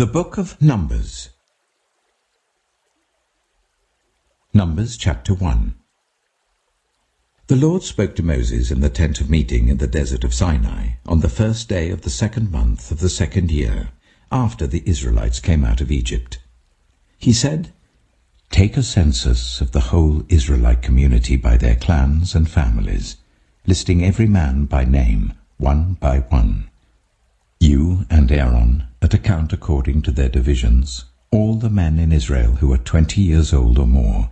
The Book of Numbers. Numbers chapter 1. The Lord spoke to Moses in the tent of meeting in the desert of Sinai on the first day of the 2nd month of the 2nd year, after the Israelites came out of Egypt. He said, "Take a census of the whole Israelite community by their clans and families, listing every man by name, one by one. You and Aaron, at a count according to their divisions, all the men in Israel who are 20 years old or more,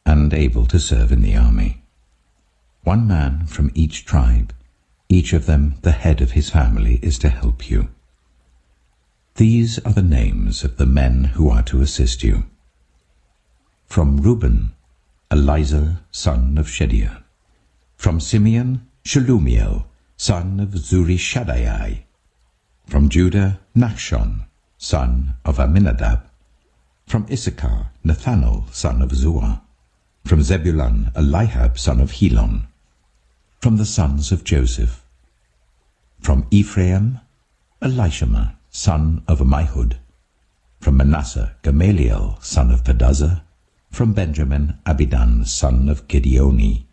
and able to serve in the army. One man from each tribe, each of them the head of his family, is to help you. These are the names of the men who are to assist you. From Reuben, Elizur, son of Shedeur. From Simeon, Shelumiel, son of Zurishaddai. From Judah, Nachshon, son of Amminadab. From Issachar, Nathanael, son of Zuar. From Zebulun, Eliab, son of Helon. From the sons of Joseph. From Ephraim, Elishama, son of Ammihud. From Manasseh, Gamaliel, son of Pedazur. From Benjamin, Abidan, son of Gideoni.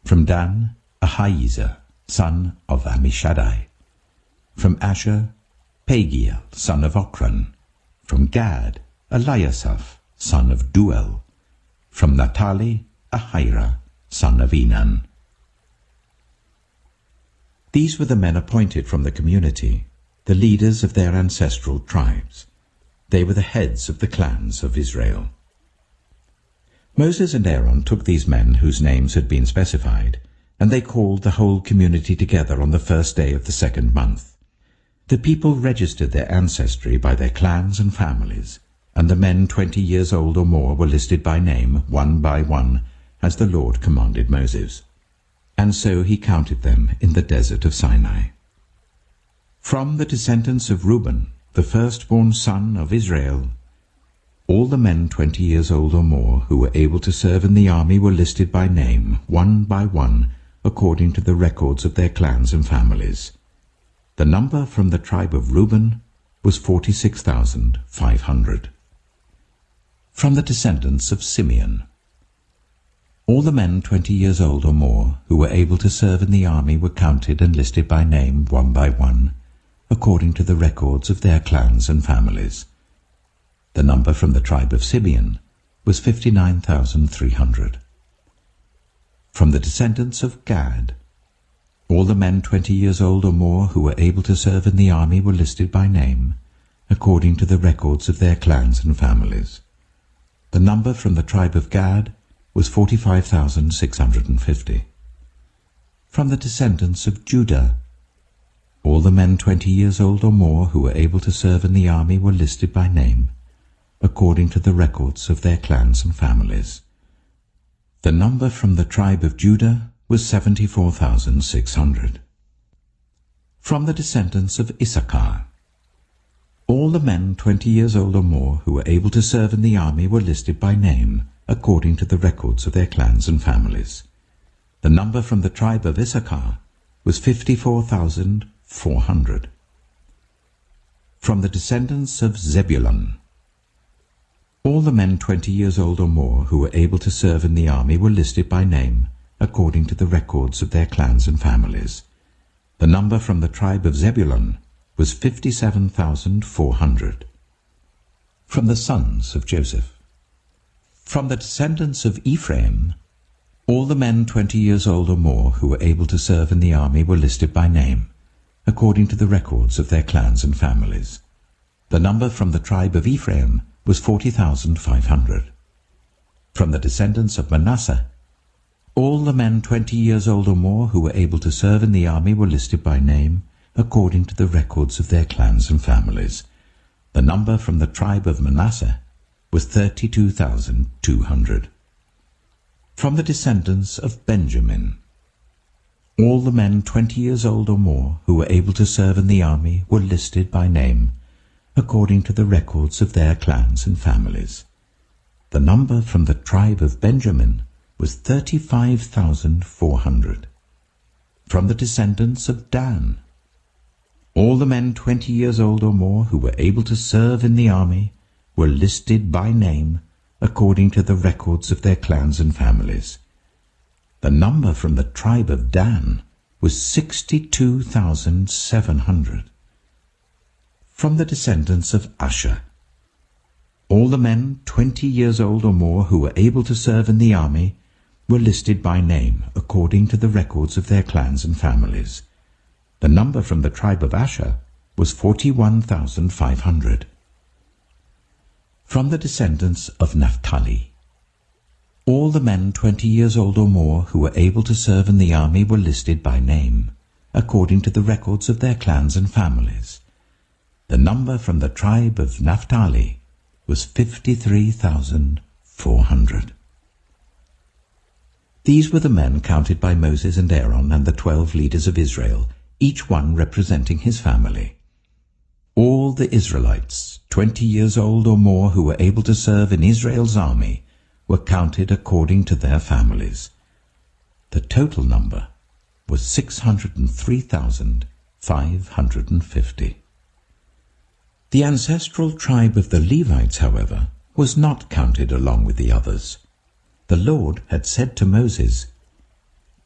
From Dan, Ahiezer, son of Ammishaddai. From Asher, Pagiel, son of Ochran. From Gad, Eliasaph, son of Duel. From Naphtali, Ahira, son of Enan. These were the men appointed from the community, the leaders of their ancestral tribes. They were the heads of the clans of Israel. Moses and Aaron took these men whose names had been specified, and they called the whole community together on the first day of the 2nd month. The people registered their ancestry by their clans and families, and the men 20 years old or more were listed by name, one by one, as the Lord commanded Moses. And so he counted them in the desert of Sinai. From the descendants of Reuben, the firstborn son of Israel, all the men 20 years old or more who were able to serve in the army were listed by name, one by one, according to the records of their clans and families. The number from the tribe of Reuben was 46,500. From the descendants of Simeon, all the men 20 years old or more who were able to serve in the army were counted and listed by name, one by one, according to the records of their clans and families. The number from the tribe of Simeon was 59,300. From the descendants of Gad, all the men 20 years old or more who were able to serve in the army were listed by name, according to the records of their clans and families. The number from the tribe of Gad was 45,650. From the descendants of Judah, all the men 20 years old or more who were able to serve in the army were listed by name, according to the records of their clans and families. The number from the tribe of Judah was 74,600. From the descendants of Issachar, all the men 20 years old or more who were able to serve in the army were listed by name, according to the records of their clans and families. The number from the tribe of Issachar was 54,400. From the descendants of Zebulun, all the men 20 years old or more who were able to serve in the army were listed by name, according to the records of their clans and families. The number from the tribe of Zebulun was 57,400. From the sons of Joseph, from the descendants of Ephraim, all the men 20 years old or more who were able to serve in the army were listed by name, according to the records of their clans and families. The number from the tribe of Ephraim was 40,500. From the descendants of Manasseh, all the men 20 years old or more who were able to serve in the army were listed by name, according to the records of their clans and families. The number from the tribe of Manasseh was 32,200. From the descendants of Benjamin, all the men 20 years old or more who were able to serve in the army were listed by name, according to the records of their clans and families. The number from the tribe of Benjamin was 35,400. From the descendants of Dan, All the men 20 years old or more who were able to serve in the army were listed by name according to the records of their clans and families. The number from the tribe of Dan was 62,700. From the descendants of Asher, all the men 20 years old or more who were able to serve in the army were listed by name according to the records of their clans and families. The number from the tribe of Asher was 41,500. From the descendants of Naphtali, all the men 20 years old or more who were able to serve in the army were listed by name according to the records of their clans and families. The number from the tribe of Naphtali was 53,400. These were the men counted by Moses and Aaron and the 12 leaders of Israel, each one representing his family. All the Israelites, 20 years old or more, who were able to serve in Israel's army, were counted according to their families. The total number was 603,550. The ancestral tribe of the Levites, however, was not counted along with the others. The Lord had said to Moses,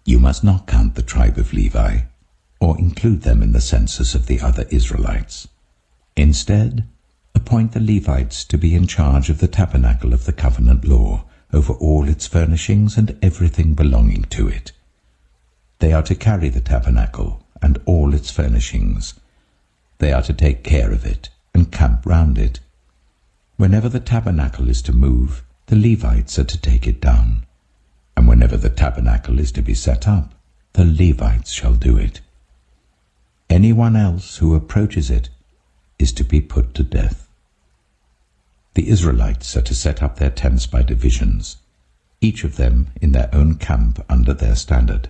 "You must not count the tribe of Levi, or include them in the census of the other Israelites. Instead, appoint the Levites to be in charge of the tabernacle of the covenant law, over all its furnishings and everything belonging to it. They are to carry the tabernacle and all its furnishings. They are to take care of it and camp round it. Whenever the tabernacle is to move, the Levites are to take it down, and whenever the tabernacle is to be set up, the Levites shall do it. Anyone else who approaches it is to be put to death." The Israelites are to set up their tents by divisions, each of them in their own camp under their standard.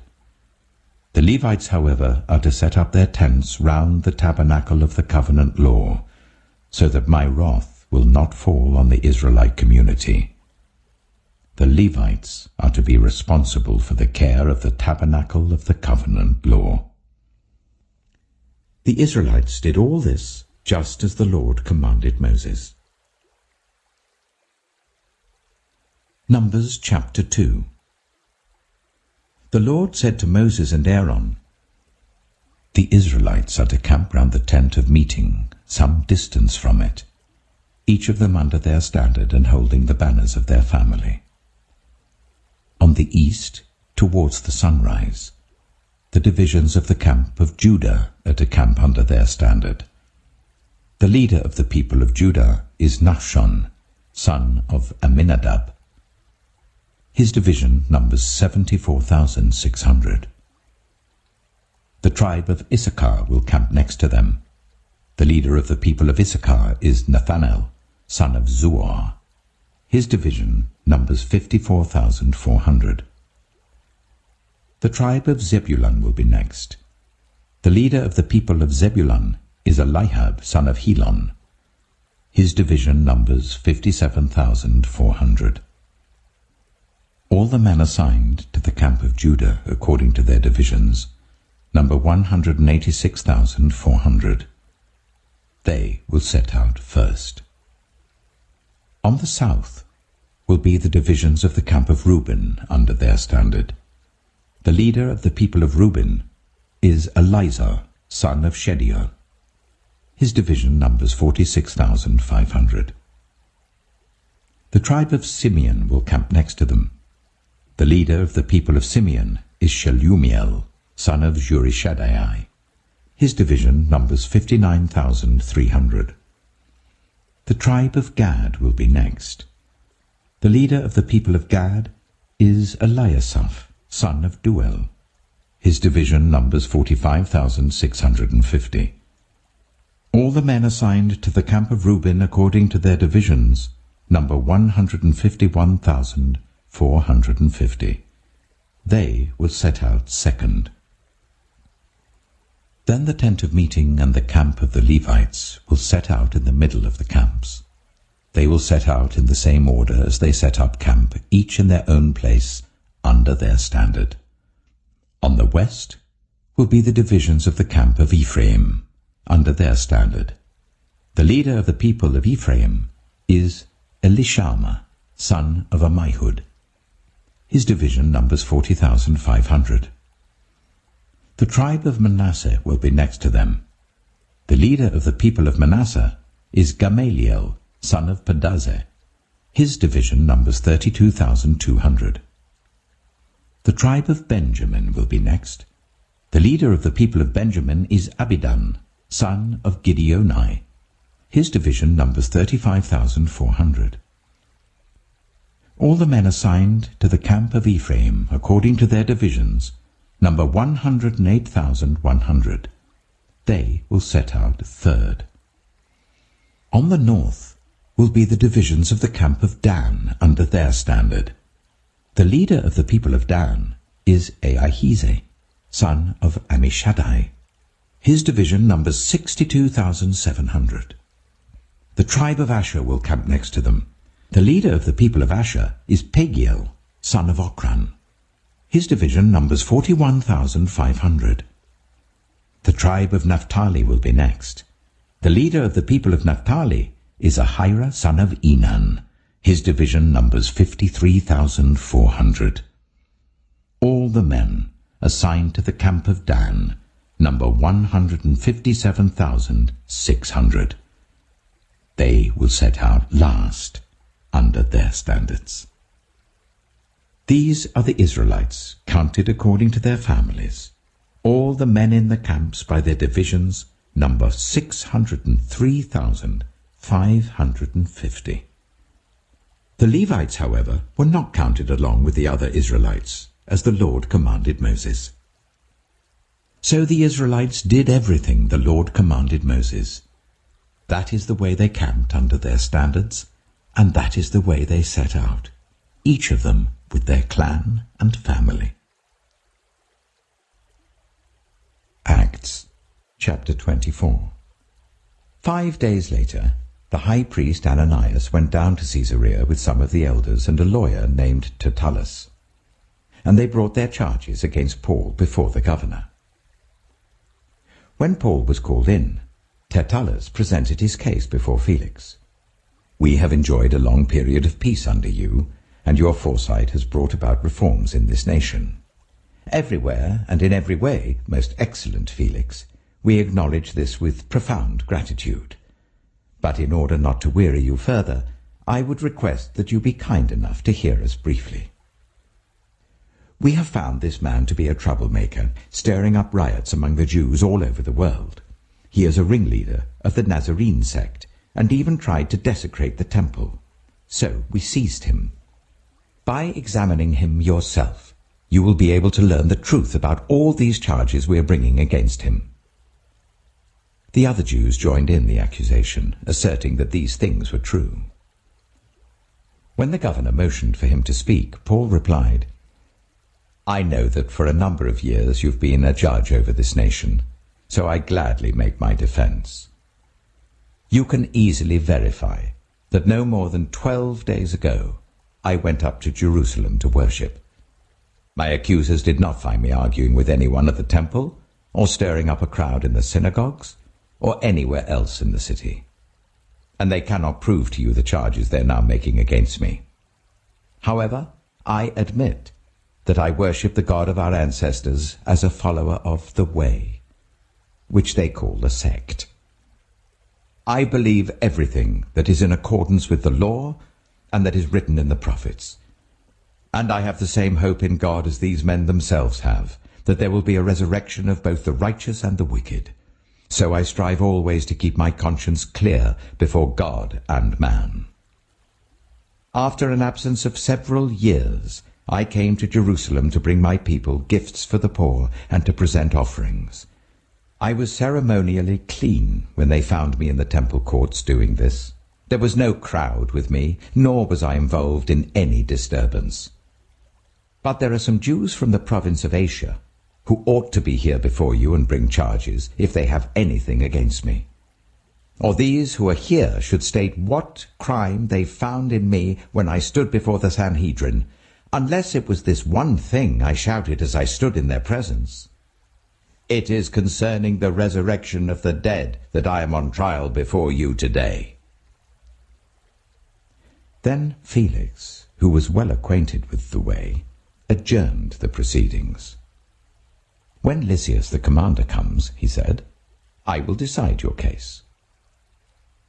The Levites, however, are to set up their tents round the tabernacle of the covenant law, so that my wrath will not fall on the Israelite community. The Levites are to be responsible for the care of the tabernacle of the covenant law. The Israelites did all this just as the Lord commanded Moses. Numbers chapter 2. The Lord said to Moses and Aaron, "The Israelites are to camp round the tent of meeting, some distance from it, each of them under their standard and holding the banners of their family. On the east, towards the sunrise, the divisions of the camp of Judah are to camp under their standard. The leader of the people of Judah is Nahshon, son of Amminadab. His division numbers 74,600. The tribe of Issachar will camp next to them. The leader of the people of Issachar is Nathanael, son of Zuar. His division numbers 54,400. The tribe of Zebulun will be next. The leader of the people of Zebulun is Eliab, son of Helon. His division numbers 57,400. All the men assigned to the camp of Judah according to their divisions number 186,400. They will set out first. On the south will be the divisions of the camp of Reuben under their standard. The leader of the people of Reuben is Elizur, son of Shedeur. His division numbers 46,500. The tribe of Simeon will camp next to them. The leader of the people of Simeon is Shelumiel, son of Zurishaddai. His division numbers 59,300. The tribe of Gad will be next. The leader of the people of Gad is Eliasaph, son of Duel. His division numbers 45,650. All the men assigned to the camp of Reuben according to their divisions number 151,450. They will set out second. Then the tent of meeting and the camp of the Levites will set out in the middle of the camps. They will set out in the same order as they set up camp, each in their own place, under their standard. On the west will be the divisions of the camp of Ephraim, under their standard. The leader of the people of Ephraim is Elishama, son of Ammihud. His division numbers 40,500. The tribe of Manasseh will be next to them. The leader of the people of Manasseh is Gamaliel, son of Pedazeh. His division numbers 32,200. The tribe of Benjamin will be next. The leader of the people of Benjamin is Abidan, son of Gideoni. His division numbers 35,400. All the men assigned to the camp of Ephraim, according to their divisions, number 108,100. They will set out third. On the north will be the divisions of the camp of Dan under their standard. The leader of the people of Dan is Ahijah, son of Ammishaddai. His division numbers 62,700. The tribe of Asher will camp next to them. The leader of the people of Asher is Pagiel, son of Ochran. His division numbers 41,500. The tribe of Naphtali will be next. The leader of the people of Naphtali is Ahira, son of Enan. His division numbers 53,400. All the men assigned to the camp of Dan number 157,600. They will set out last under their standards. These are the Israelites, counted according to their families. All the men in the camps by their divisions number 603,550. The Levites, however, were not counted along with the other Israelites, as the Lord commanded Moses. So the Israelites did everything the Lord commanded Moses. That is the way they camped under their standards, and that is the way they set out, each of them with their clan and family. Acts chapter 24. 5 days later, the high priest Ananias went down to Caesarea with some of the elders and a lawyer named Tertullus, and they brought their charges against Paul before the governor. When Paul was called in, Tertullus presented his case before Felix. "We have enjoyed a long period of peace under you, and your foresight has brought about reforms in this nation. Everywhere and in every way, most excellent Felix, we acknowledge this with profound gratitude. But in order not to weary you further, I would request that you be kind enough to hear us briefly. We have found this man to be a troublemaker, stirring up riots among the Jews all over the world. He is a ringleader of the Nazarene sect, and even tried to desecrate the temple. So we seized him. By examining him yourself, you will be able to learn the truth about all these charges we are bringing against him." The other Jews joined in the accusation, asserting that these things were true. When the governor motioned for him to speak, Paul replied, "I know that for a number of years you've been a judge over this nation, so I gladly make my defense. You can easily verify that no more than 12 days ago I went up to Jerusalem to worship. My accusers did not find me arguing with anyone at the temple, or stirring up a crowd in the synagogues, or anywhere else in the city. And they cannot prove to you the charges they're now making against me. However, I admit that I worship the God of our ancestors as a follower of the Way, which they call a sect. I believe everything that is in accordance with the law and that is written in the prophets. And I have the same hope in God as these men themselves have, that there will be a resurrection of both the righteous and the wicked. So I strive always to keep my conscience clear before God and man. After an absence of several years, I came to Jerusalem to bring my people gifts for the poor and to present offerings. I was ceremonially clean when they found me in the temple courts doing this. There was no crowd with me, nor was I involved in any disturbance. But there are some Jews from the province of Asia who ought to be here before you and bring charges if they have anything against me. Or these who are here should state what crime they found in me when I stood before the Sanhedrin, unless it was this one thing I shouted as I stood in their presence. It is concerning the resurrection of the dead that I am on trial before you today." Then Felix, who was well acquainted with the way, adjourned the proceedings. "When Lysias the commander comes," he said, "I will decide your case."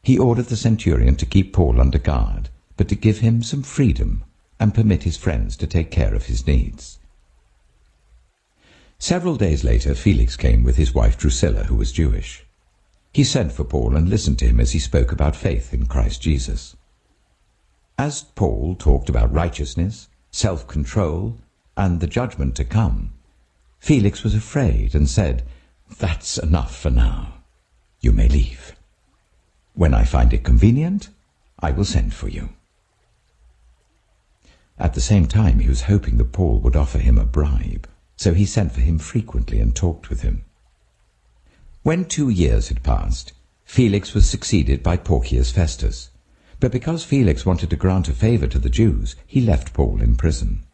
He ordered the centurion to keep Paul under guard, but to give him some freedom and permit his friends to take care of his needs. Several days later, Felix came with his wife Drusilla, who was Jewish. He sent for Paul and listened to him as he spoke about faith in Christ Jesus. As Paul talked about righteousness, self-control, and the judgment to come, Felix was afraid and said, "That's enough for now. You may leave. When I find it convenient, I will send for you." At the same time, he was hoping that Paul would offer him a bribe, so he sent for him frequently and talked with him. When 2 years had passed, Felix was succeeded by Porcius Festus, but because Felix wanted to grant a favor to the Jews, he left Paul in prison.